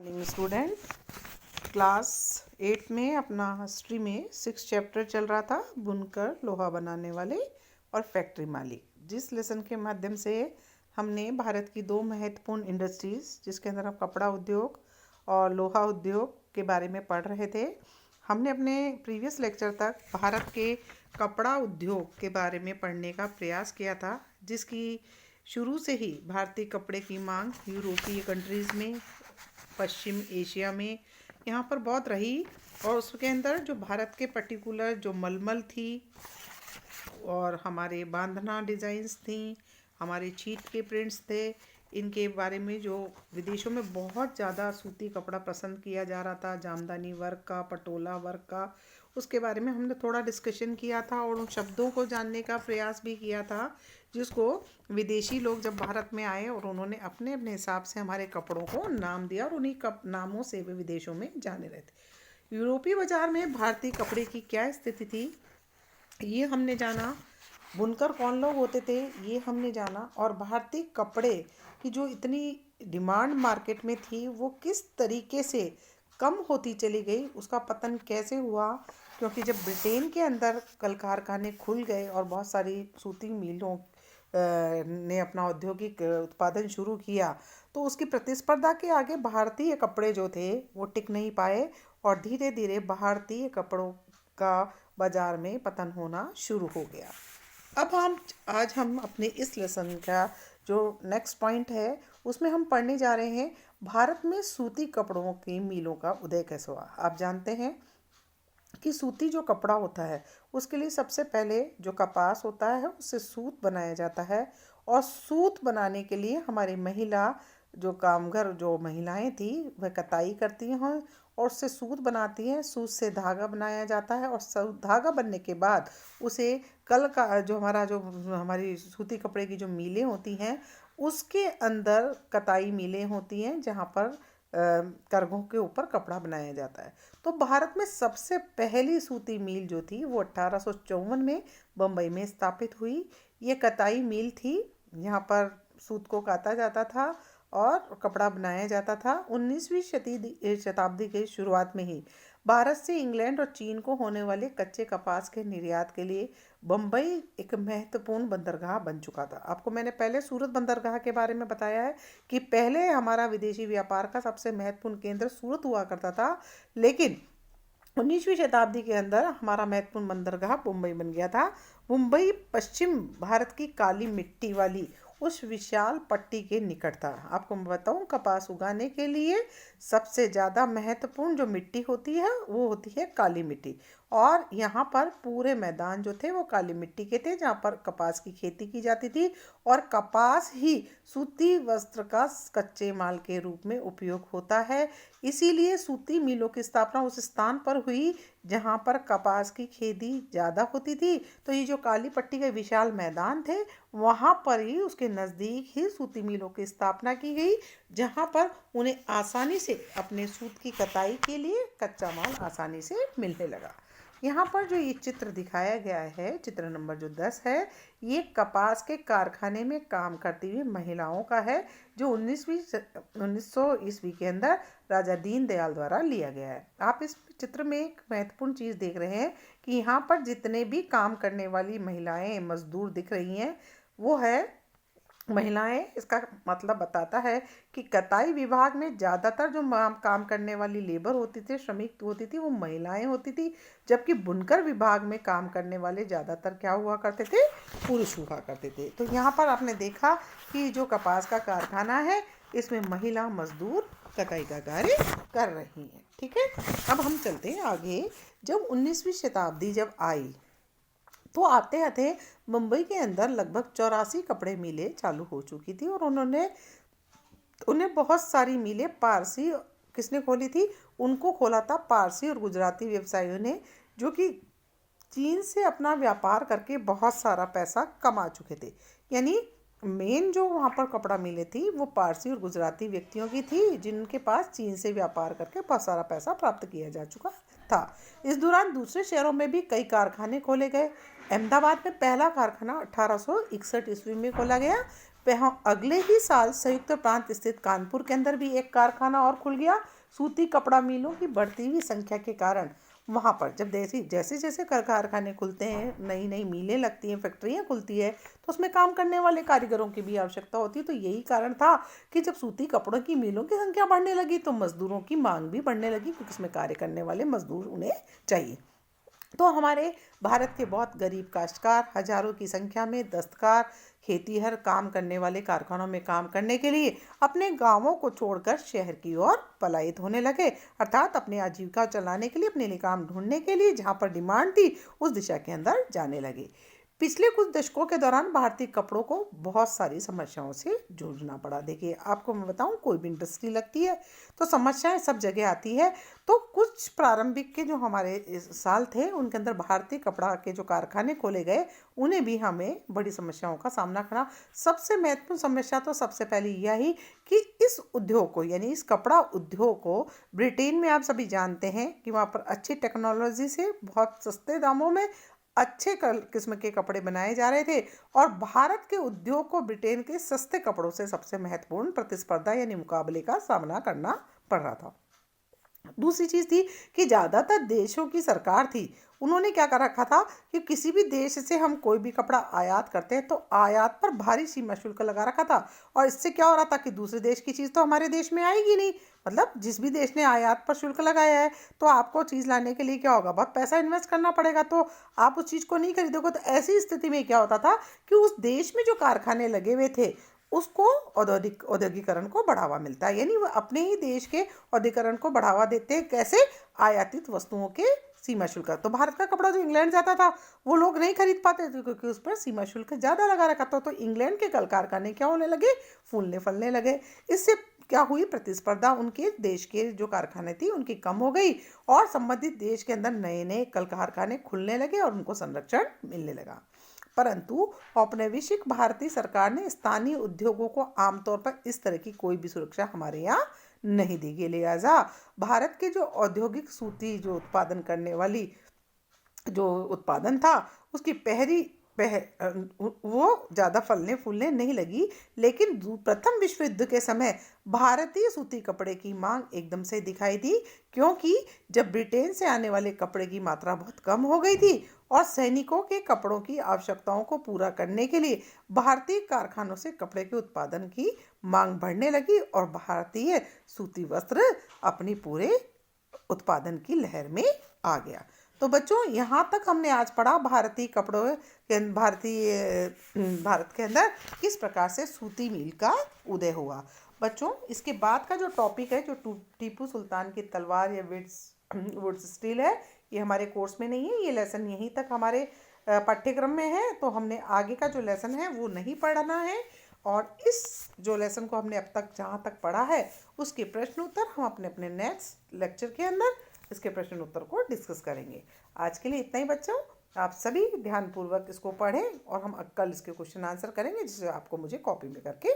Morning student. Class 8 में अपना history में 6 चैप्टर चल रहा था, बुनकर, लोहा बनाने वाले और फैक्ट्री मालिक। जिस लेसन के माध्यम से हमने भारत की दो महत्वपूर्ण इंडस्ट्रीज, जिसके अंदर हम कपड़ा उद्योग और लोहा उद्योग के बारे में पढ़ रहे थे। हमने अपने प्रीवियस लेक्चर तक भारत के कपड़ा उद्योग के बारे में पढ़ने का प्रयास किया था, जिसकी शुरू से ही भारतीय कपड़े की मांग यूरोपीय कंट्रीज़ में, पश्चिम एशिया में यहाँ पर बहुत रही। और उसके अंदर जो भारत के पर्टिकुलर जो मलमल थी और हमारे बांधना डिज़ाइंस थी, हमारे चीट के प्रिंट्स थे, इनके बारे में जो विदेशों में बहुत ज़्यादा सूती कपड़ा पसंद किया जा रहा था, जामदानी वर्क का, पटोला वर्क का, उसके बारे में हमने थोड़ा डिस्कशन किया था और उन शब्दों को जानने का प्रयास भी किया था, जिसको विदेशी लोग जब भारत में आए और उन्होंने अपने अपने हिसाब से हमारे कपड़ों को नाम दिया और उन्हीं नामों से वे विदेशों में जाने रहे थे। यूरोपीय बाज़ार में भारतीय कपड़े की क्या स्थिति थी, ये हमने जाना। बुनकर कौन लोग होते थे, ये हमने जाना। और भारतीय कपड़े की जो इतनी डिमांड मार्केट में थी, वो किस तरीके से कम होती चली गई, उसका पतन कैसे हुआ। क्योंकि जब ब्रिटेन के अंदर कल कारखाने खुल गए और बहुत सारी सूती मिलों ने अपना औद्योगिक उत्पादन शुरू किया, तो उसकी प्रतिस्पर्धा के आगे भारतीय कपड़े जो थे वो टिक नहीं पाए और धीरे धीरे भारतीय कपड़ों का बाज़ार में पतन होना शुरू हो गया। अब आज हम अपने इस लेसन का जो नेक्स्ट पॉइंट है, उसमें हम पढ़ने जा रहे हैं भारत में सूती कपड़ों की मिलों का उदय कैसे हुआ। आप जानते हैं कि सूती जो कपड़ा होता है, उसके लिए सबसे पहले जो कपास होता है उससे सूत बनाया जाता है। और सूत बनाने के लिए हमारी महिला जो कामगर जो महिलाएं थी, वह कताई करती हैं और उससे सूत बनाती हैं। सूत से धागा बनाया जाता है और धागा बनने के बाद उसे कल का जो हमारी सूती कपड़े की जो मिलें होती हैं, उसके अंदर कताई मिलें होती हैं, जहाँ पर करघों के ऊपर कपड़ा बनाया जाता है। तो भारत में सबसे पहली सूती मिल जो थी वो 1854 में बम्बई में स्थापित हुई। ये कताई मिल थी, यहाँ पर सूत को काता जाता था और कपड़ा बनाया जाता था। 19वीं शताब्दी के शुरुआत में ही भारत से इंग्लैंड और चीन को होने वाले कच्चे कपास के निर्यात के लिए बम्बई एक महत्वपूर्ण बंदरगाह बन चुका था। आपको मैंने पहले सूरत बंदरगाह के बारे में बताया है कि पहले हमारा विदेशी व्यापार का सबसे महत्वपूर्ण केंद्र सूरत हुआ करता था, लेकिन 19वीं शताब्दी के अंदर हमारा महत्वपूर्ण बंदरगाह मुंबई बन गया था। मुंबई पश्चिम भारत की काली मिट्टी वाली उस विशाल पट्टी के निकट था। आपको मैं बताऊं, कपास उगाने के लिए सबसे ज़्यादा महत्वपूर्ण जो मिट्टी होती है वो होती है काली मिट्टी। और यहाँ पर पूरे मैदान जो थे वो काली मिट्टी के थे, जहाँ पर कपास की खेती की जाती थी। और कपास ही सूती वस्त्र का कच्चे माल के रूप में उपयोग होता है। इसीलिए सूती मिलों की स्थापना उस स्थान पर हुई जहाँ पर कपास की खेती ज़्यादा होती थी। तो ये जो काली पट्टी के विशाल मैदान थे, वहाँ पर ही उसके नज़दीक ही सूती मिलों की स्थापना की गई, जहाँ पर उन्हें आसानी से अपने सूत की कताई के लिए कच्चा माल आसानी से मिलने लगा। यहाँ पर जो ये चित्र दिखाया गया है, चित्र नंबर जो 10 है, ये कपास के कारखाने में काम करती हुई महिलाओं का है, जो 1900 ईस्वी के अंदर राजा दीनदयाल द्वारा लिया गया है। आप इस चित्र में एक महत्वपूर्ण चीज़ देख रहे हैं कि यहाँ पर जितने भी काम करने वाली महिलाएं, मजदूर दिख रही हैं, वो है महिलाएं। इसका मतलब बताता है कि कताई विभाग में ज़्यादातर जो काम करने वाली लेबर होती थी, श्रमिक होती थी, वो महिलाएं होती थी। जबकि बुनकर विभाग में काम करने वाले ज़्यादातर क्या हुआ करते थे, पुरुष हुआ करते थे। तो यहाँ पर आपने देखा कि जो कपास का कारखाना है, इसमें महिला मजदूर कताई का कार्य कर रही हैं। ठीक है, अब हम चलते हैं आगे। जब 19वीं शताब्दी जब आई, तो आते आते मुंबई के अंदर लगभग 84 कपड़े मिलें चालू हो चुकी थी और उन्हें बहुत सारी मिलें पारसी किसने खोली थी, उनको खोला था पारसी और गुजराती व्यवसायियों ने, जो कि चीन से अपना व्यापार करके बहुत सारा पैसा कमा चुके थे। यानी मेन जो वहाँ पर कपड़ा मिले थी वो पारसी और गुजराती व्यक्तियों की थी, जिनके पास चीन से व्यापार करके बहुत सारा पैसा प्राप्त किया जा चुका था। इस दौरान दूसरे शहरों में भी कई कारखाने खोले गए। अहमदाबाद में पहला कारखाना 1861 ईस्वी में खोला गया। वह अगले ही साल संयुक्त प्रांत स्थित कानपुर के अंदर भी एक कारखाना और खुल गया। सूती कपड़ा मिलों की बढ़ती हुई संख्या के कारण वहाँ पर जब जैसे जैसे कारखाने खुलते हैं, नई नई मिलें लगती हैं, फैक्ट्रियाँ खुलती है, तो उसमें काम करने वाले कारीगरों की भी आवश्यकता होती है। तो यही कारण था कि जब सूती कपड़ों की मिलों की संख्या बढ़ने लगी तो मजदूरों की मांग भी बढ़ने लगी, क्योंकि इसमें कार्य करने वाले मजदूर उन्हें चाहिए। तो हमारे भारत के बहुत गरीब काश्तकार हजारों की संख्या में दस्तकार, खेतीहर काम करने वाले कारखानों में काम करने के लिए अपने गांवों को छोड़कर शहर की ओर पलायित होने लगे, अर्थात अपनी आजीविका चलाने के लिए, अपने लिए काम ढूंढने के लिए जहां पर डिमांड थी उस दिशा के अंदर जाने लगे। पिछले कुछ दशकों के दौरान भारतीय कपड़ों को बहुत सारी समस्याओं से जूझना पड़ा। देखिए, आपको मैं बताऊं, कोई भी इंडस्ट्री लगती है तो समस्याएं सब जगह आती है। तो कुछ प्रारंभिक के जो हमारे साल थे उनके अंदर भारतीय कपड़ा के जो कारखाने खोले गए, उन्हें भी हमें बड़ी समस्याओं का सामना करना। सबसे महत्वपूर्ण समस्या तो सबसे पहले यही कि इस उद्योग को, यानी इस कपड़ा उद्योग को, ब्रिटेन में आप सभी जानते हैं कि वहाँ पर अच्छी टेक्नोलॉजी से बहुत सस्ते दामों में अच्छे किस्म के कपड़े बनाए जा रहे थे, और भारत के उद्योग को ब्रिटेन के सस्ते कपड़ों से सबसे महत्वपूर्ण प्रतिस्पर्धा यानी मुकाबले का सामना करना पड़ रहा था। दूसरी चीज़ थी कि ज़्यादातर देशों की सरकार थी, उन्होंने क्या कर रखा था कि किसी भी देश से हम कोई भी कपड़ा आयात करते हैं तो आयात पर भारी सीमा शुल्क लगा रखा था। और इससे क्या हो रहा था कि दूसरे देश की चीज़ तो हमारे देश में आएगी नहीं। मतलब जिस भी देश ने आयात पर शुल्क लगाया है तो आपको चीज़ लाने के लिए क्या होगा, बहुत पैसा इन्वेस्ट करना पड़ेगा, तो आप उस चीज़ को नहीं खरीदोगे। तो ऐसी स्थिति में क्या होता था कि उस देश में जो कारखाने लगे हुए थे उसको औद्योगिकरण को बढ़ावा मिलता है, यानी वह अपने ही देश के औद्योगिकरण को बढ़ावा देते हैं। कैसे? आयातित वस्तुओं के सीमा शुल्क। तो भारत का कपड़ा जो इंग्लैंड जाता था वो लोग नहीं खरीद पाते थे, क्योंकि उस पर सीमा शुल्क ज़्यादा लगा रखा था। तो इंग्लैंड के कल कारखाने क्या होने लगे, फूलने फलने लगे। इससे क्या हुई, प्रतिस्पर्धा उनके देश के जो कारखाने थी उनकी कम हो गई, और संबंधित देश के अंदर नए नए कल कारखाने खुलने लगे और उनको संरक्षण मिलने लगा। परंतु औपनिवेशिक भारतीय सरकार ने स्थानीय उद्योगों को आमतौर पर इस तरह की कोई भी सुरक्षा हमारे यहाँ नहीं दी गई। लिहाजा भारत के जो औद्योगिक सूती जो उत्पादन करने वाली जो उत्पादन था उसकी वो ज़्यादा फलने फूलने नहीं लगी। लेकिन प्रथम विश्व युद्ध के समय भारतीय सूती कपड़े की मांग एकदम से दिखाई दी, क्योंकि जब ब्रिटेन से आने वाले कपड़े की मात्रा बहुत कम हो गई थी और सैनिकों के कपड़ों की आवश्यकताओं को पूरा करने के लिए भारतीय कारखानों से कपड़े के उत्पादन की मांग बढ़ने लगी, और भारतीय सूती वस्त्र अपनी पूरे उत्पादन की लहर में आ गया। तो बच्चों, यहाँ तक हमने आज पढ़ा भारतीय कपड़ों के भारत के अंदर किस प्रकार से सूती मील का उदय हुआ। बच्चों, इसके बाद का जो टॉपिक है, जो टीपू सुल्तान की तलवार या वुड्स स्टील है, ये हमारे कोर्स में नहीं है। ये लेसन यहीं तक हमारे पाठ्यक्रम में है, तो हमने आगे का जो लेसन है वो नहीं पढ़ना है। और इस जो लेसन को हमने अब तक जहाँ तक पढ़ा है उसके प्रश्न उत्तर हम अपने अपने नेक्स्ट लेक्चर के अंदर इसके प्रश्न उत्तर को डिस्कस करेंगे। आज के लिए इतना ही बच्चों, आप सभी ध्यानपूर्वक इसको पढ़ें और हम कल इसके क्वेश्चन आंसर करेंगे, जिसे आपको मुझे कॉपी में करके